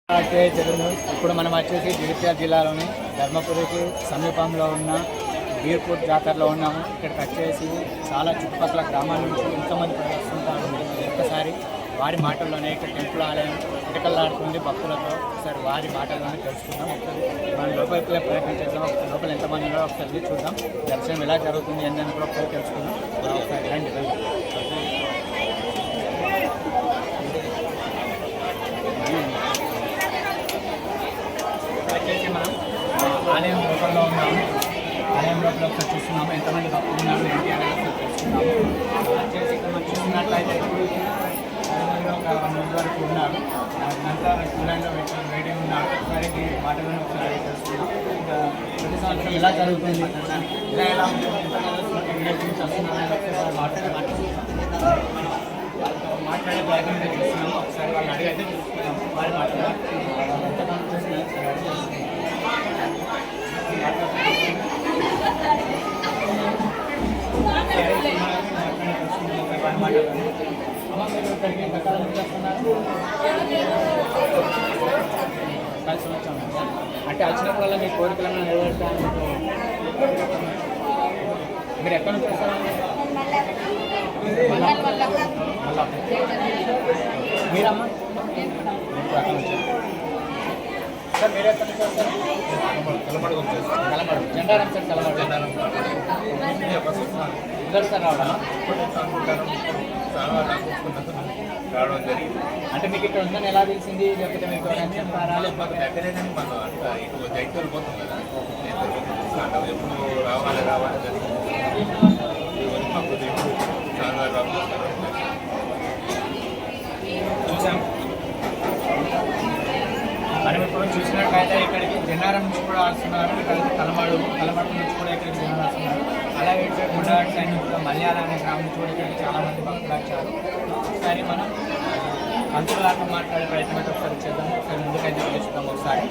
ఇప్పుడు మనం వచ్చేసి జగిత్యాల జిల్లాలోని ధర్మపురికి సమీపంలో ఉన్న బీర్పూర్ జాతరలో ఉన్నాము. ఇక్కడికి వచ్చేసి చాలా చుట్టుపక్కల గ్రామాల నుంచి ఎంతోమంది ప్రదర్శిస్తుంటారు. ఒక్కసారి వారి మాటల్లోనే ఇక్కడ టెంపుల్ ఆలయం ఇటకల్లాడుతుంది భక్తులతో. ఒకసారి వారి మాటల్లోనే తెలుసుకుందాం. ఒకసారి మనం లోపలికి ప్రయత్నం చేద్దాం. లోపల ఎంతమంది ఉన్నారో ఒకసారి చూద్దాం. దర్శనం ఎలా జరుగుతుంది అని కూడా ఒకసారి తెలుసుకుందాం. ఒకసారి రండి. వచ్చేసి మనం ఆలయం లోపల ఉన్నాము. ఆలయం లోపల ఒకసారి చూస్తున్నాము ఎంతమంది భక్తులు ఉన్నారు ఏంటి అనేది తెలుసుకున్నాము. వచ్చేసి ఇక్కడ మనం చూస్తున్నట్లయితే ఒక 100 వరకు ఉన్నారు. అంతా క్యూలైన్లో వెయిటింగ్ ఉన్నారు. ఒకసారి మాటలను ఒకసారి తెలుసుకున్నాం. ఇంకా ప్రతి సంవత్సరం ఇలా జరుగుతుంది, ఎలా మాట్లాడే ప్రయత్నం చేస్తున్నాము. ఒకసారి వాళ్ళు అడిగి అయితే చూసుకున్నాము. వారి మాట్లాడారు కలిసి వచ్చాము. అంటే వచ్చినప్పుడల్లా మీ కోరికలను నెరవేర్చాను. మీరు ఎక్కడి నుంచి వస్తారండి? మీరమ్మా సార్ మీరు ఎక్కడి నుంచి వస్తారు? కలమడు జెండారం సార్. కలమడు ఇద్దరు సార్ రావడం అంటే మీకు ఇక్కడ ఉందని ఎలా తెలిసింది? లేకపోతే మీకు దగ్గరే కానీ మనం ఇటు జైతూరు పోతాం కదా, ఎప్పుడు రావాలి చూసాం. మనం ఇప్పుడు చూసినట్లయితే ఇక్కడికి జెండారం నుంచి కూడా వస్తున్నారు. ఇక్కడికి కలమడు నుంచి కూడా ఇక్కడికి జనాలు వస్తున్నారు. అలాగే ఇక్కడ గుండాగడ్ సైడ్ నుంచి కూడా మలయాళ అనే గ్రామం నుంచి కూడా ఇక్కడికి చాలామంది భక్తులు వచ్చారు. ఒకసారి మనం అంతర్లాగా మాట్లాడే ప్రయత్నం అయితే ఒకసారి చేద్దాం. ఒకసారి ముందుకైతే చూస్తాం. ఒకసారి